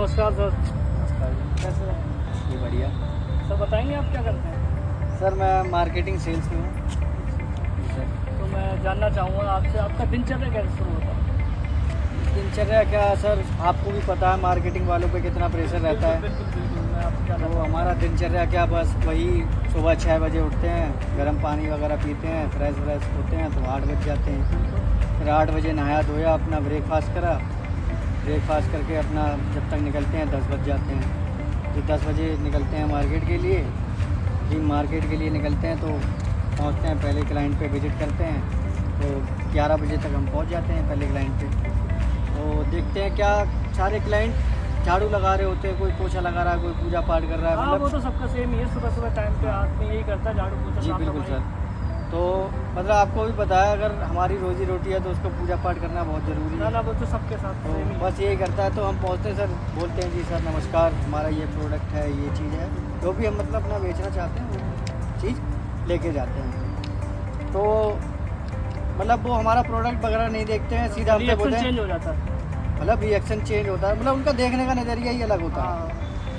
नमस्कार सर। नमस्कार जी। कैसे हैं? जी बढ़िया। सर बताएंगे आप क्या करते हैं? सर मैं मार्केटिंग सेल्स में हूँ। जी सर। तो मैं जानना चाहूँगा आपसे, आपका दिनचर्या कैसे शुरू होता है? दिनचर्या क्या सर, आपको भी पता है मार्केटिंग वालों पे कितना प्रेशर रहता है। बिल्कुल बिल्कुल, मैं आपसे जानना तो हमारा दिनचर्या क्या, बस वही सुबह 6 बजे उठते हैं, गर्म पानी वगैरह पीते हैं, फ्रेश होते हैं तो 8 बज जाते हैं। फिर 8 बजे नहाया धोया, अपना ब्रेकफास्ट करा, ब्रेकफास्ट करके अपना जब तक निकलते हैं 10 बज जाते हैं। फिर 10 बजे निकलते हैं मार्केट के लिए। फिर मार्केट के लिए निकलते हैं तो पहुंचते हैं, पहले क्लाइंट पे विज़िट करते हैं तो 11 बजे तक हम पहुंच जाते हैं पहले क्लाइंट पे। तो देखते हैं क्या, सारे क्लाइंट झाड़ू लगा रहे होते हैं, कोई पोछा लगा रहा है, कोई पूजा पाठ कर रहा है। हाँ, वो तो सबका सेम ही है, सुबह सुबह टाइम पे आदमी यही करता है, झाड़ू पोछा जी साफ बिल्कुल सफाई। सर। तो मतलब आपको भी पता है, अगर हमारी रोजी रोटी है तो उसको पूजा पाठ करना बहुत ज़रूरी ना है। ना, वो तो सबके साथ तो सेम ही है। बस यही करता है। तो हम पहुँचते हैं सर, बोलते हैं जी सर नमस्कार, हमारा ये प्रोडक्ट है, ये चीज़ है, जो भी हम मतलब अपना बेचना चाहते हैं वो चीज़ लेके जाते हैं। तो मतलब वो हमारा प्रोडक्ट वगैरह नहीं देखते हैं, सीधा हमसे रिएक्शन बोलते चेंज हैं, हो जाता है। मतलब रिएक्शन चेंज होता है, मतलब उनका देखने का नज़रिया ही अलग होता है हाँ,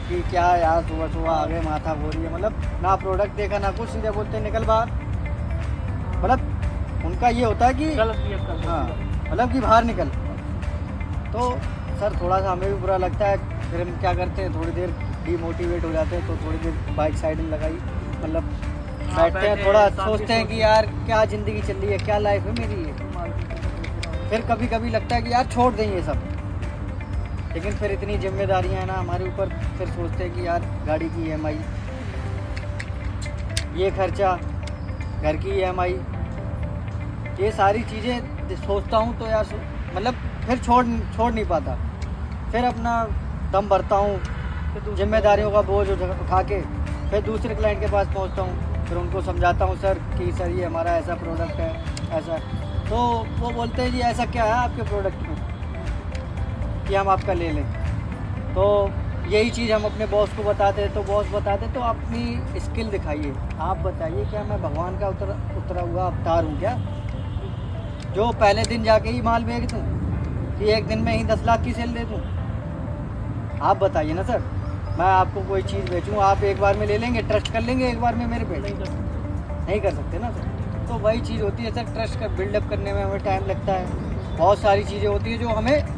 कि क्या यार सुबह सुबह आगे माथा हो रही है, मतलब ना प्रोडक्ट देखा ना कुछ, सीधे बोलते हैं निकल बाहर। मतलब उनका ये होता है कि गलत रिएक्ट करता हाँ, है। मतलब कि बाहर निकल। तो सर थोड़ा सा हमें भी बुरा लगता है, फिर हम क्या करते हैं, थोड़ी देर डीमोटिवेट हो जाते हैं, तो थोड़ी देर बाइक साइड में लगाई, मतलब बैठते हैं, थोड़ा सोचते हैं कि यार क्या ज़िंदगी चल रही है, क्या लाइफ है मेरी ये। फिर कभी कभी लगता है कि यार छोड़ दें ये सब, लेकिन फिर इतनी जिम्मेदारियां हैं ना हमारे ऊपर, फिर सोचते हैं कि यार गाड़ी की EMI, ये खर्चा, घर की EMI, ये सारी चीज़ें सोचता हूँ तो यार मतलब फिर छोड़ नहीं पाता। फिर अपना दम भरता हूँ, जिम्मेदारियों का बोझ उठा के फिर दूसरे क्लाइंट के पास पहुँचता हूँ, फिर उनको समझाता हूँ सर कि सर ये हमारा ऐसा प्रोडक्ट है, ऐसा। तो वो बोलते हैं जी ऐसा क्या है आपके प्रोडक्ट में कि हम आपका ले लें। तो यही चीज़ हम अपने बॉस को बताते हैं, तो बॉस बताते तो अपनी स्किल दिखाइए, आप बताइए क्या मैं भगवान का उतरा हुआ अवतार हूँ क्या, जो पहले दिन जाके ही माल बेच दूँ, कि एक दिन में ही 10 लाख की सेल दे दूँ। आप बताइए ना सर, मैं आपको कोई चीज़ बेचूँ, आप एक बार में ले लेंगे, ट्रस्ट कर लेंगे एक बार में मेरे पे? नहीं कर सकते ना सर। तो वही चीज़ होती है सर, ट्रस्ट कर बिल्डअप करने में हमें टाइम लगता है, बहुत सारी चीज़ें होती है जो हमें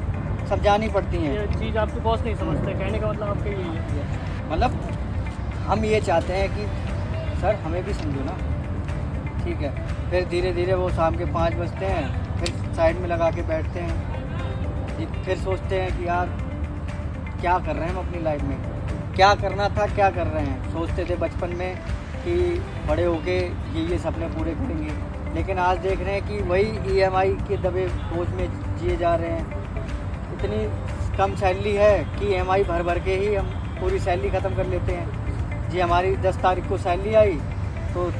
समझानी पड़ती हैं। ये चीज़ आपके बॉस नहीं समझते, कहने का मतलब आपका यही है। मतलब हम ये चाहते हैं कि सर हमें भी समझो ना, ठीक है। फिर धीरे धीरे वो शाम के 5 बजते हैं, फिर साइड में लगा के बैठते हैं, फिर सोचते हैं कि यार क्या कर रहे हैं हम अपनी लाइफ में, क्या करना था क्या कर रहे हैं। सोचते थे बचपन में कि बड़े होके ये सपने पूरे करेंगे, लेकिन आज देख रहे हैं कि वही EMI के दबे बोझ में जिए जा रहे हैं। इतनी कम सैलरी है कि EMI भर भर के ही हम पूरी सैलरी ख़त्म कर लेते हैं। जी हमारी 10 तारीख को सैलरी आई तो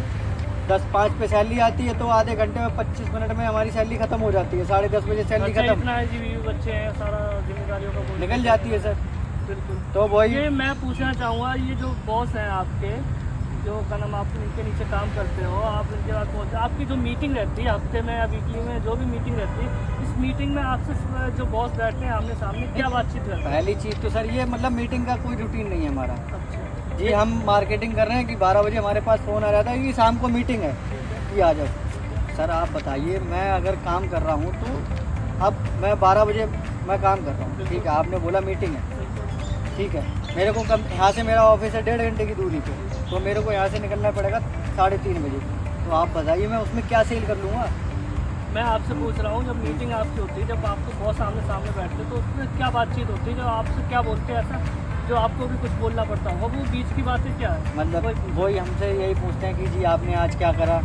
10:05 पे सैलरी आती है, तो आधे घंटे में 25 मिनट में हमारी सैलरी ख़त्म हो जाती है, 10:30 बजे सैलरी अच्छा, ख़त्म इतना है जी, बच्चे हैं, सारा जिम्मेदारियों का बोझ निकल जाती है सर। बिल्कुल। तो वही ये मैं पूछना चाहूँगा, ये जो बॉस हैं आपके, जो का नाम आप इनके नीचे काम करते हो, आप इनके बाद पहुँचते, आपकी जो मीटिंग रहती है हफ्ते में या वीकली में, जो भी मीटिंग रहती है, इस मीटिंग में आपसे जो बॉस बैठते हैं आमने सामने, क्या बातचीत करते हैं? पहली चीज़ तो सर ये, मतलब मीटिंग का कोई रूटीन नहीं है हमारा। अच्छा, जी हम मार्केटिंग कर रहे हैं कि 12 बजे हमारे पास फ़ोन आ जाता है कि शाम को मीटिंग है कि आ जाओ। सर आप बताइए, मैं अगर काम कर रहा हूँ तो अब मैं 12 बजे मैं काम कर रहा हूँ, ठीक है, आपने बोला मीटिंग है, ठीक है, मेरे को कम यहाँ से मेरा ऑफिस है 1.5 घंटे की दूरी पे, तो मेरे को यहाँ से निकलना पड़ेगा 3:30 बजे। तो आप बताइए मैं उसमें क्या सेल कर लूँगा। मैं आपसे पूछ रहा हूँ, जब मीटिंग आपकी होती है, जब आपको बॉस आमने सामने बैठते हैं, तो उसमें क्या बातचीत होती है, जो आपसे क्या बोलते हैं ऐसा जो आपको भी कुछ बोलना पड़ता होगा, वो बीच की बातें क्या है? मतलब वही हमसे यही पूछते हैं कि जी आपने आज क्या करा।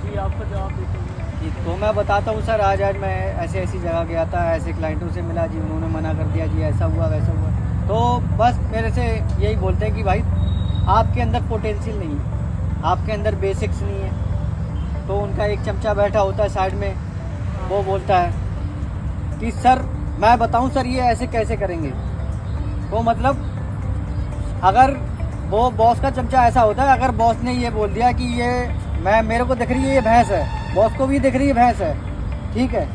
जी आपका जवाब देते हैं। जी तो मैं बताता हूँ सर, आज मैं ऐसी जगह गया था, ऐसे क्लाइंटों से मिला जी, उन्होंने मना कर दिया जी, ऐसा हुआ वैसा हुआ। तो बस मेरे से यही बोलते हैं कि भाई आपके अंदर पोटेंशियल नहीं है, आपके अंदर बेसिक्स नहीं है। तो उनका एक चमचा बैठा होता है साइड में, वो बोलता है कि सर मैं बताऊं सर ये ऐसे कैसे करेंगे। तो मतलब अगर वो बॉस का चमचा ऐसा होता है, अगर बॉस ने ये बोल दिया कि ये मेरे को दिख रही है ये भैंस है, बॉस को भी दिख रही है भैंस है, ठीक है,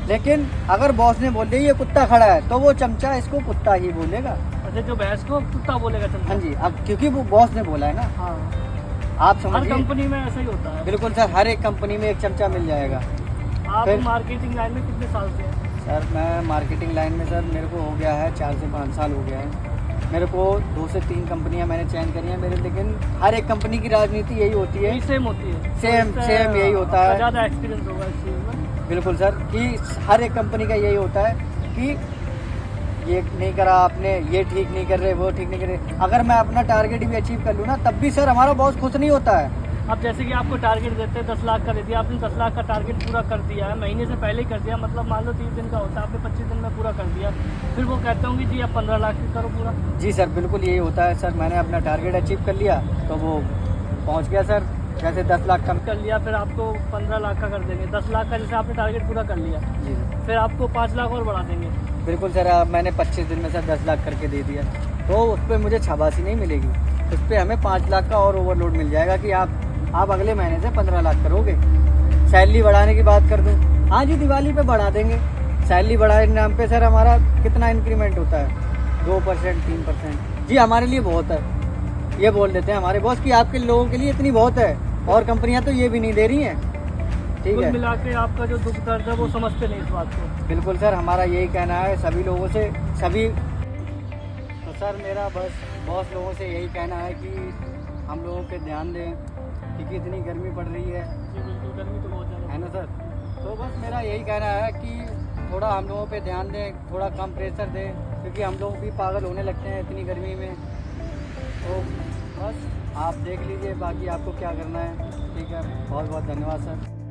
लेकिन अगर बॉस ने बोल दिया ये कुत्ता खड़ा है, तो वो चमचा इसको कुत्ता ही बोलेगा। जैसे जो भैंस को कुत्ता बोलेगा चमचा। हाँ जी, अब क्योंकि वो बॉस ने बोला है ना, हाँ, आप हर समझिए। कंपनी में ऐसा ही होता है। बिल्कुल सर, हर एक कंपनी में एक चमचा मिल जाएगा। आप फिर- मार्केटिंग लाइन में कितने साल से हैं? सर मैं मार्केटिंग लाइन में सर मेरे को हो गया है 4 से 5 साल हो गया है। मेरे को 2 से 3 कंपनियां मैंने चयन करी हैं मेरे, लेकिन हर एक कंपनी की राजनीति यही होती है। यही सेम होती है। सेम तो इससे यही होता आपका है। ज़्यादा एक्सपीरियंस होगा इस चीज़ में। बिल्कुल सर, कि हर एक कंपनी का यही होता है कि ये नहीं करा आपने, ये ठीक नहीं कर रहे, वो ठीक नहीं कर रहे। अगर मैं अपना टारगेट भी अचीव कर लूँ ना, तब भी सर हमारा बॉस खुश नहीं होता है। अब जैसे कि आपको टारगेट देते हैं 10 लाख का दे दिया, आपने 10 लाख का टारगेट पूरा कर दिया है, महीने से पहले ही कर दिया, मतलब मान लो 30 दिन का होता है, आपने 25 दिन में पूरा कर दिया, फिर वो कहते होंगे जी अब 15 लाख की करो पूरा। जी सर, बिल्कुल यही होता है सर। मैंने अपना टारगेट अचीव कर लिया तो वो पहुंच गया सर, जैसे 10 लाख का। कर लिया, फिर आपको 15 लाख का कर देंगे। 10 लाख का जैसे आपने टारगेट पूरा कर लिया, जी सर, फिर आपको 5 लाख और बढ़ा देंगे। बिल्कुल सर। मैंने 25 दिन में सर 10 लाख करके दे दिया, तो उस पर मुझे शाबाशी नहीं मिलेगी, उस पर हमें 5 लाख का और ओवरलोड मिल जाएगा कि आप अगले महीने से 15 लाख करोगे। सैलरी बढ़ाने की बात कर दूं, हाँ जी, दिवाली पे बढ़ा देंगे। सैलरी बढ़ाने के नाम पे सर हमारा कितना इंक्रीमेंट होता है? 2%, 3%। जी हमारे लिए बहुत है, ये बोल देते हैं हमारे बॉस कि आपके लोगों के लिए इतनी बहुत है, और कंपनियां तो ये भी नहीं दे रही हैं। ठीक कुल है, मिला के आपका जो दुख दर्द है वो समझते नहीं इस बात को। बिल्कुल सर, हमारा यही कहना है सभी लोगों से, सभी। तो सर मेरा बस बॉस लोगों से यही कहना है कि हम लोगों पे ध्यान दें, क्योंकि इतनी गर्मी पड़ रही है जी बिल्कुल, गर्मी तो बहुत ज़्यादा है ना सर। तो बस मेरा यही कहना है कि थोड़ा हम लोगों पे ध्यान दें, थोड़ा कम प्रेशर दें, क्योंकि हम लोग भी पागल होने लगते हैं इतनी गर्मी में। तो बस आप देख लीजिए, बाकी आपको क्या करना है। ठीक है, बहुत बहुत धन्यवाद सर।